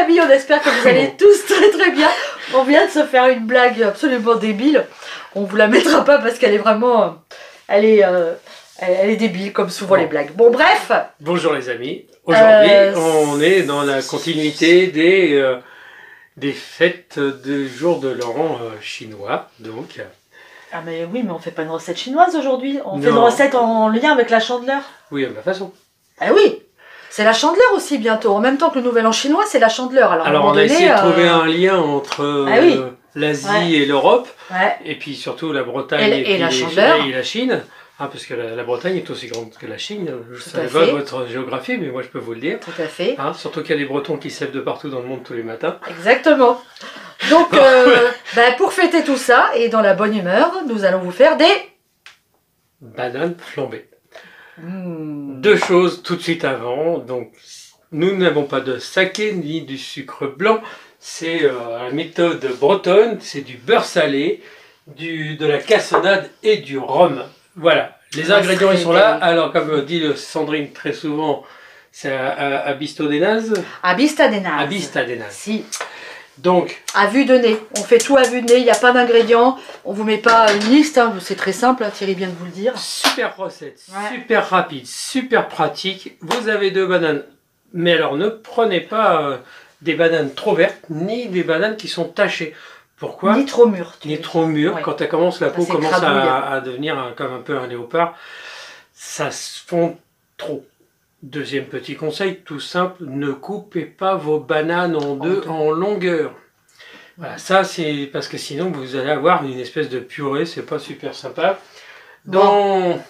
amis, on espère que vous allez tous très très bien. On vient de se faire une blague absolument débile. On vous la mettra pas parce qu'elle est vraiment... Elle est débile comme souvent les blagues. Bon bref. Bonjour les amis. Aujourd'hui on est dans la continuité des fêtes du jour de l'an chinois. Donc... Ah mais oui, mais on fait pas une recette chinoise aujourd'hui. On fait une recette en lien avec la Chandeleur. Oui, à ma façon. Ah oui, c'est la Chandeleur aussi bientôt. En même temps que le Nouvel An chinois, c'est la Chandeleur. Alors on a essayé de trouver un lien entre l'Asie et l'Europe. Ouais. Et puis surtout la Bretagne et la Chandeleur. Et la Chine. Ah, parce que la Bretagne est aussi grande que la Chine. Je ne savais pas votre géographie, mais moi je peux vous le dire. Tout à fait. Hein, surtout qu'il y a des Bretons qui sèvent de partout dans le monde tous les matins. Exactement. Donc, pour fêter tout ça, et dans la bonne humeur, nous allons vous faire des... bananes flambées. Deux choses tout de suite avant. Donc, nous n'avons pas de saké ni du sucre blanc. C'est la méthode bretonne. C'est du beurre salé, de la cassonade et du rhum. Voilà, les ingrédients ils sont là. Alors comme dit Sandrine très souvent, c'est à Bisto des Nazes. À Bista des Nazes. À Bista des Nazes. Si. Donc. À vue de nez. On fait tout à vue de nez, il n'y a pas d'ingrédients. On vous met pas une liste, hein. C'est très simple, hein. Thierry vient de vous le dire. Super recette, super rapide, super pratique. Vous avez deux bananes, mais alors ne prenez pas des bananes trop vertes, ni des bananes qui sont tachées. Pourquoi? Ni trop mûr. Ni trop mûr. Quand elle commence, la peau commence à devenir comme un peu un léopard. Ça se fond trop. Deuxième petit conseil, tout simple, ne coupez pas vos bananes en deux en longueur. Voilà, ça c'est parce que sinon vous allez avoir une espèce de purée, c'est pas super sympa. Dans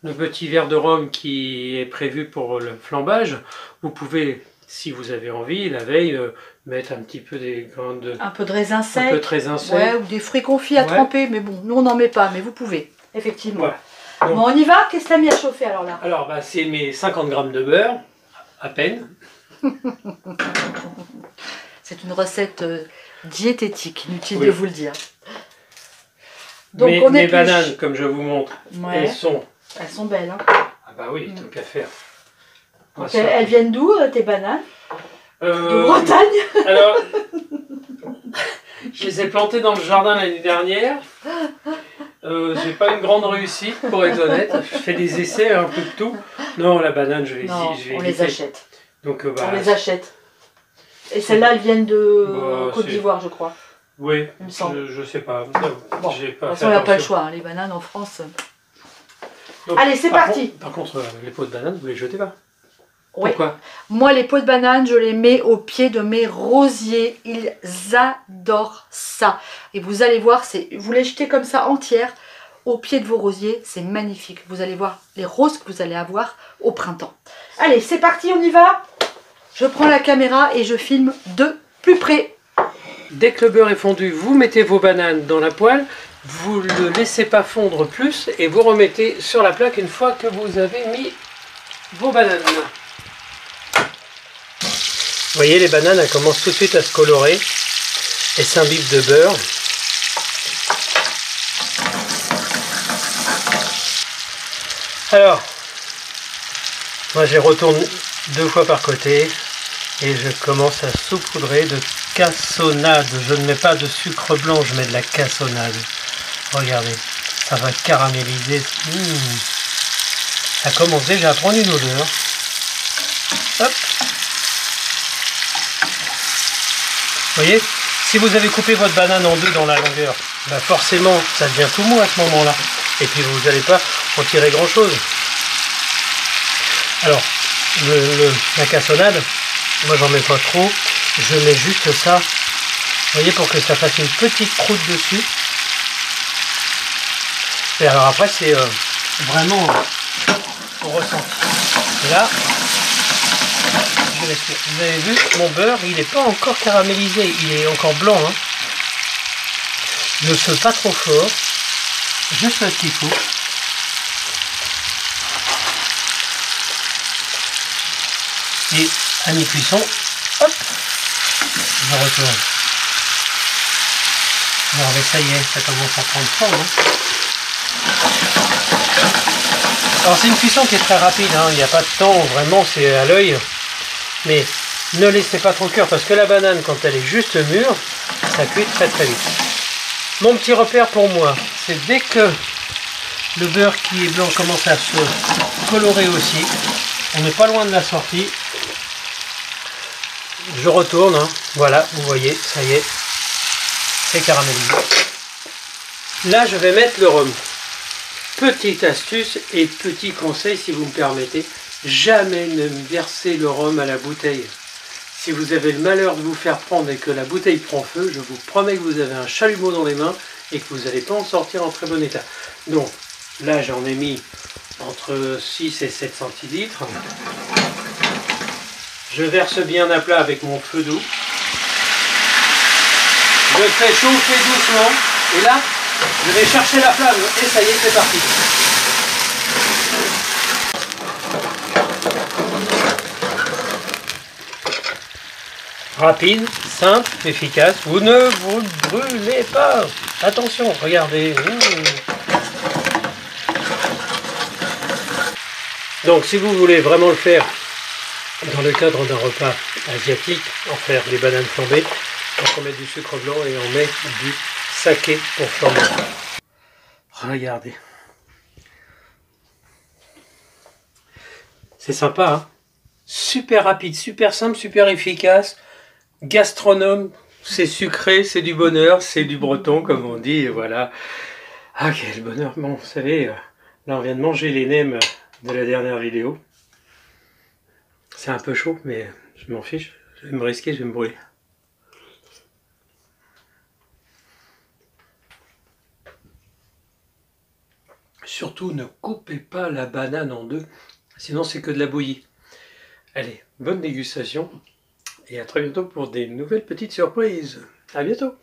le petit verre de rhum qui est prévu pour le flambage, vous pouvez, si vous avez envie, la veille, mettre un petit peu un peu de raisin sec. Un peu de raisin sec. Ouais, ou des fruits confits à tremper, mais bon, nous on n'en met pas, mais vous pouvez, effectivement. Voilà. Donc, bon, on y va? Qu'est-ce que tu as mis à chauffer alors là? Alors, c'est mes 50 grammes de beurre, à peine. C'est une recette diététique, inutile de vous le dire. Donc, mes bananes, comme je vous montre, elles sont belles. Hein. Ah bah oui, tant qu'à faire. Donc, elles viennent d'où tes bananes? De Bretagne. Alors, je les ai plantées dans le jardin l'année dernière. J'ai pas une grande réussite, pour être honnête. Je fais des essais, un peu de tout. Non, la banane, je vais on les achète. Donc, on les achète. Et celles-là, elles viennent de Côte d'Ivoire, je crois. Oui, il me semble. Je sais pas. Bon, de toute façon, il n'y a pas le choix. Hein. Les bananes en France. Donc, allez, c'est parti. Par contre, les pots de bananes, vous les jetez pas? Oui. Pourquoi? Moi, les pots de banane, je les mets au pied de mes rosiers. Ils adorent ça. Et vous allez voir, vous les jetez comme ça entière au pied de vos rosiers. C'est magnifique. Vous allez voir les roses que vous allez avoir au printemps. Allez, c'est parti, on y va. Je prends la caméra et je filme de plus près. Dès que le beurre est fondu, vous mettez vos bananes dans la poêle. Vous ne le laissez pas fondre plus et vous remettez sur la plaque une fois que vous avez mis vos bananes. Vous voyez, les bananes, elles commencent tout de suite à se colorer et s'imbibent de beurre. Alors, moi je retourne 2 fois par côté et je commence à saupoudrer de cassonade. Je ne mets pas de sucre blanc, je mets de la cassonade. Regardez, ça va caraméliser. Ça commence déjà à prendre une odeur. Hop. Vous voyez, si vous avez coupé votre banane en deux dans la longueur, bah forcément ça devient tout mou à ce moment-là. Et puis vous n'allez pas en tirer grand-chose. Alors, la cassonade, moi j'en mets pas trop, je mets juste ça, vous voyez, pour que ça fasse une petite croûte dessus. Et alors après c'est vraiment au ressenti. Et là, vous avez vu, mon beurre, il n'est pas encore caramélisé, il est encore blanc. Hein. Je ne fais pas trop fort, juste ce qu'il faut. Et à mi-cuisson, hop, je retourne. Alors mais ça y est, ça commence à prendre forme. Hein. Alors c'est une cuisson qui est très rapide, hein. Il n'y a pas de temps, vraiment c'est à l'œil. Mais Ne laissez pas trop cuire parce que la banane, quand elle est juste mûre, ça cuit très très vite. Mon petit repère pour moi, c'est dès que le beurre qui est blanc commence à se colorer aussi, on n'est pas loin de la sortie, je retourne, hein. Voilà, vous voyez, ça y est, c'est caramélisé. Là, je vais mettre le rhum. Petite astuce et petit conseil si vous me permettez, jamais ne verser le rhum à la bouteille. Si vous avez le malheur de vous faire prendre et que la bouteille prend feu, je vous promets que vous avez un chalumeau dans les mains et que vous n'allez pas en sortir en très bon état. Donc là, j'en ai mis entre 6 et 7 centilitres. Je verse bien à plat avec mon feu doux. Je fais chauffer doucement et là, je vais chercher la flamme et ça y est, c'est parti. Rapide, simple, efficace. Vous ne vous brûlez pas. Attention, regardez. Donc si vous voulez vraiment le faire dans le cadre d'un repas asiatique, en faire des bananes flambées, on met du sucre blanc et on met du saké pour flamber. Regardez. C'est sympa, hein? Super rapide, super simple, super efficace. Gastronome, c'est sucré, c'est du bonheur, c'est du breton comme on dit, et voilà. Ah quel bonheur, bon vous savez, là on vient de manger les nems de la dernière vidéo. C'est un peu chaud, mais je m'en fiche, je vais me risquer, je vais me brûler. Surtout ne coupez pas la banane en deux, sinon c'est que de la bouillie. Allez, bonne dégustation. Et à très bientôt pour des nouvelles petites surprises. À bientôt!